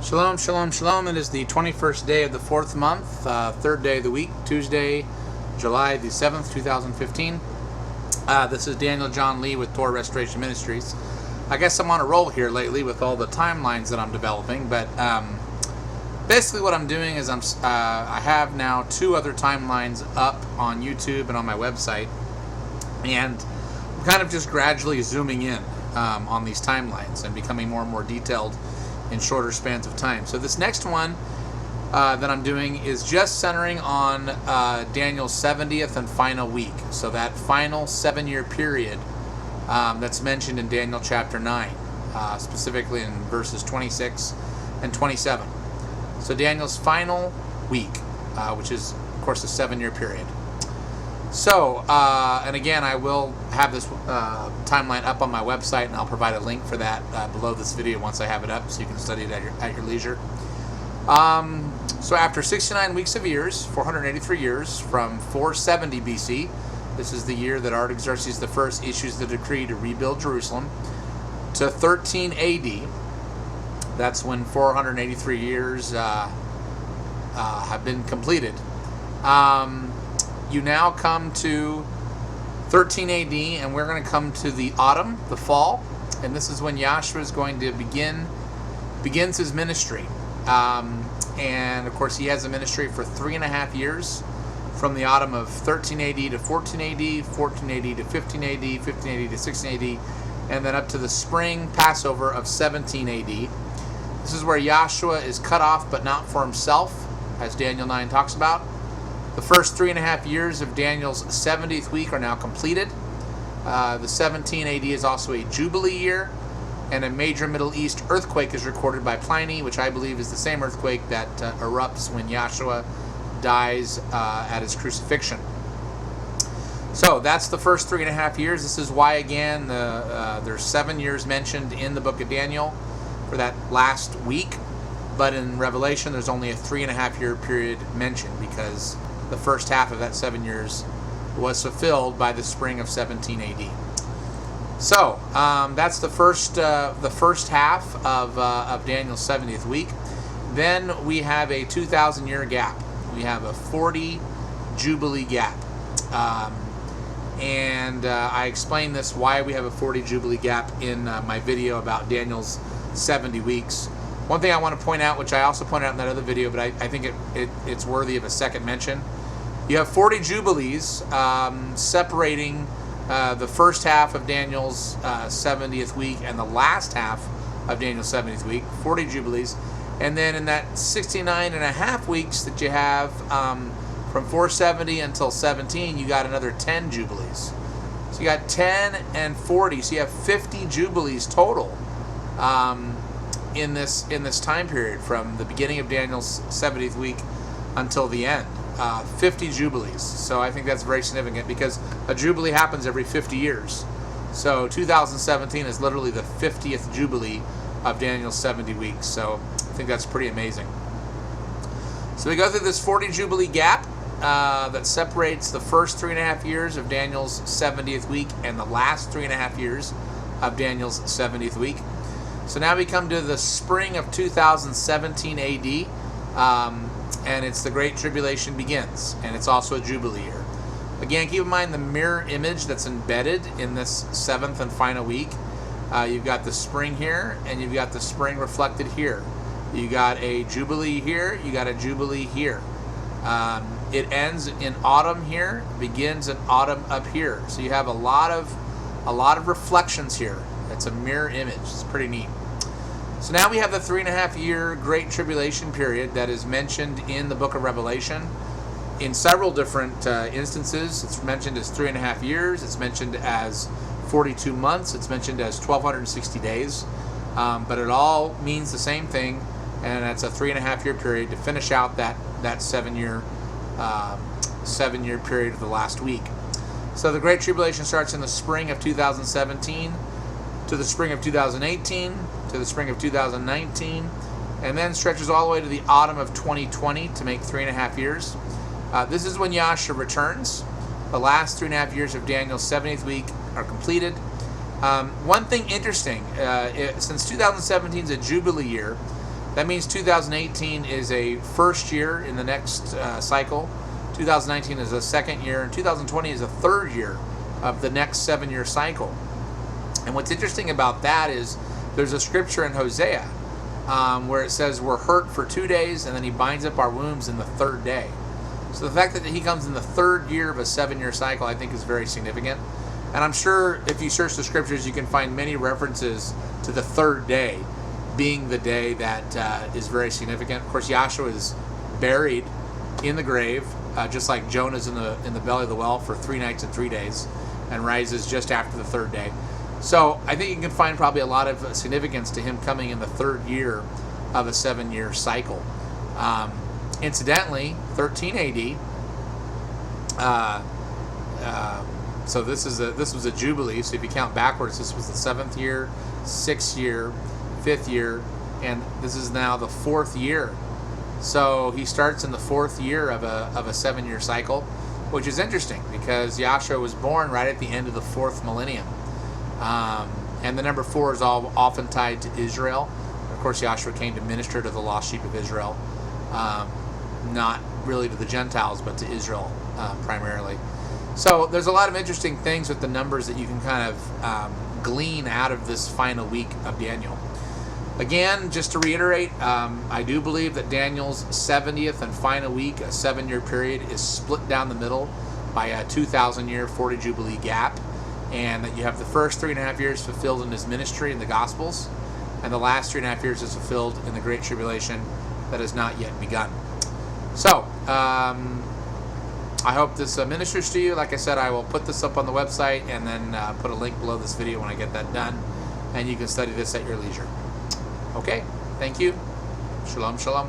Shalom, shalom, shalom. It is the 21st day of the 4th month, third day of the week, Tuesday, July the 7th, 2015. This is Daniel John Lee with Torah Restoration Ministries. I guess I'm on a roll here lately with all the timelines that I'm developing, but basically what I'm doing is I have now 2 other timelines up on YouTube and on my website, and I'm kind of just gradually zooming in on these timelines and becoming more and more detailed in shorter spans of time. So this next one that I'm doing is just centering on Daniel's 70th and final week. So that final 7-year period that's mentioned in Daniel chapter 9, specifically in verses 26 and 27. So Daniel's final week, which is, of course, a 7-year period. So, and again, I will have this timeline up on my website, and I'll provide a link for that below this video once I have it up, so you can study it at your leisure. So after 69 weeks of years, 483 years, from 470 BC, this is the year that Artaxerxes I issues the decree to rebuild Jerusalem, to 13 AD, that's when 483 years have been completed. You now come to 13 AD, and we're going to come to the autumn, the fall, and this is when Yahshua is going to begins his ministry. And of course, he has a ministry for 3.5 years, from the autumn of 13 AD to 14 AD, 14 AD to 15 AD, 15 AD to 16 AD, and then up to the spring Passover of 17 AD. This is where Yahshua is cut off, but not for himself, as Daniel 9 talks about. The first 3.5 years of Daniel's 70th week are now completed. The 17 AD is also a Jubilee year, and a major Middle East earthquake is recorded by Pliny, which I believe is the same earthquake that erupts when Yahshua dies at his crucifixion. So that's the first 3.5 years. This is why, again, there's 7 years mentioned in the book of Daniel for that last week, but in Revelation there's only a 3.5 year period mentioned, because the first half of that 7 years was fulfilled by the spring of 17 AD. So that's the first half of Daniel's 70th week. Then we have a 2,000 year gap. We have a 40 Jubilee gap. And I explained this, why we have a 40 Jubilee gap, in my video about Daniel's 70 weeks. One thing I want to point out, which I also pointed out in that other video, but I think it's worthy of a second mention. You have 40 Jubilees separating the first half of Daniel's 70th week and the last half of Daniel's 70th week, 40 Jubilees. And then in that 69.5 weeks that you have from 470 until 17, you got another 10 Jubilees. So you got 10 and 40, so you have 50 Jubilees total in this time period, from the beginning of Daniel's 70th week until the end. 50 Jubilees. So I think that's very significant, because a Jubilee happens every 50 years. So 2017 is literally the 50th Jubilee of Daniel's 70 weeks. So I think that's pretty amazing. So we go through this 40 Jubilee gap that separates the first 3.5 years of Daniel's 70th week and the last 3.5 years of Daniel's 70th week. So now we come to the spring of 2017 AD, and it's the Great Tribulation begins, and it's also a Jubilee year. Again, keep in mind the mirror image that's embedded in this 7th and final week. You've got the spring here, and you've got the spring reflected here. You got a Jubilee here, you got a Jubilee here. It ends in autumn here, begins in autumn up here. So you have a lot of reflections here. It's a mirror image. It's pretty neat. So now we have the 3.5 year Great Tribulation period that is mentioned in the book of Revelation in several different instances. It's mentioned as 3.5 years. It's mentioned as 42 months. It's mentioned as 1,260 days. But it all means the same thing, and that's a 3.5 year period to finish out that 7-year period of the last week. So the Great Tribulation starts in the spring of 2017 to the spring of 2018 to the spring of 2019, and then stretches all the way to the autumn of 2020 to make 3.5 years. This is when Yahshua returns. The last 3.5 years of Daniel's 70th week are completed. One thing interesting, since 2017 is a Jubilee year, That means 2018 is a first year in the next cycle. 2019 is a second year, and 2020 is a third year of the next 7-year cycle. And what's interesting about that is there's a scripture in Hosea where it says we're hurt for 2 days, and then he binds up our wounds in the third day. So the fact that he comes in the third year of a 7-year cycle, I think, is very significant. And I'm sure if you search the scriptures, you can find many references to the third day being the day that is very significant. Of course, Yahshua is buried in the grave, just like Jonah's in the belly of the well for 3 nights and 3 days, and rises just after the third day. So I think you can find probably a lot of significance to him coming in the third year of a 7-year cycle. Incidentally, 13 AD. So this was a jubilee. So if you count backwards, this was the 7th year, 6th year, 5th year, and this is now the 4th year. So he starts in the 4th year of a 7-year cycle, which is interesting because Yahshua was born right at the end of the 4th millennium. And the number 4 is often tied to Israel. Of course, Yahshua came to minister to the lost sheep of Israel, not really to the Gentiles, but to Israel primarily. So there's a lot of interesting things with the numbers that you can kind of glean out of this final week of Daniel. Again, just to reiterate, I do believe that Daniel's 70th and final week, a 7-year period, is split down the middle by a 2,000-year 40 Jubilee gap, and that you have the first 3.5 years fulfilled in his ministry in the Gospels, and the last 3.5 years is fulfilled in the Great Tribulation that has not yet begun. So, I hope this ministers to you. Like I said, I will put this up on the website and then put a link below this video when I get that done, and you can study this at your leisure. Okay, thank you. Shalom, shalom.